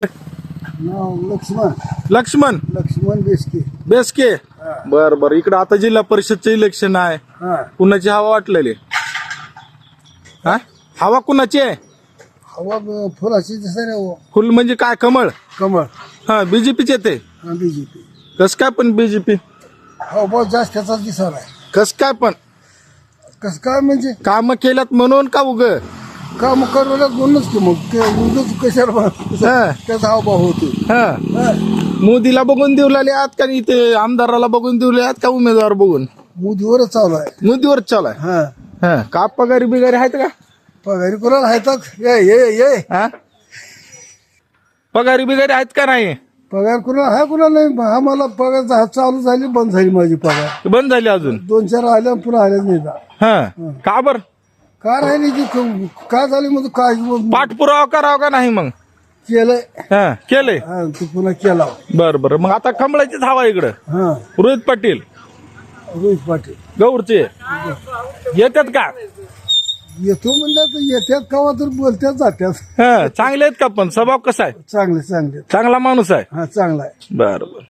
नाव लक्ष्मण लक्ष्मण लक्ष्मण बेसके. बेसके. बर बर. इकडं आता जिल्हा परिषदचे इलेक्शन आहे. हा कुणाची हवा वाटलेली? हा, हवा कुणाची आहे? हवा फुलाची सर फुल म्हणजे काय? कमळ. कमळ. हा, बीजेपीचे ते. हा बीजेपी. कस काय पण बीजेपी? हो बहुत जास्त त्याचा दिसायला आहे. कस काय पण? कसं काय म्हणजे काम केल्यात म्हणून का उग? काम करवल्या म्हणूनच की मग ते उगाच कशाला त्याचा हावभाव होतो. हा, मोदीला बघून देऊ लागल्यात का इथे आमदाराला बघून देऊ लागल्यात का उमेदवार बघून? मोदीवरच चालू आहे. मोदीवर चालू आहे. हा हा, का पगारी बिगारी आहेत का? पगारी कोणाला आहे तर ये हा, पगारी बिगारी आहेत का नाही? पगार कुणाला आहे कुणाला नाही. आम्हाला पगार चालू झाली बंद झाली माझी पगार. बंद झाली अजून? 2-4 आल्या पुन्हा आल्याच नाही जा. हा, का बर? काय राहिली की काय झाली म्हणजे काय पाठपुरावा करावा का नाही मग? केलंय. हा, केलंय. हा तू पुन्हा केला. बर बर. मग आता कमळाचीच हवा इकडं. हा रोहित पाटील रोहित पाटील गौरचे येतात का? येतो म्हणलं तर येत्यात कवा तर बोलत्यात जात्यात. हा, चांगले आहेत का? पण स्वभाव कसा आहे? चांगले चांगले. चांगला माणूस आहे. हा चांगला आहे. बर बर.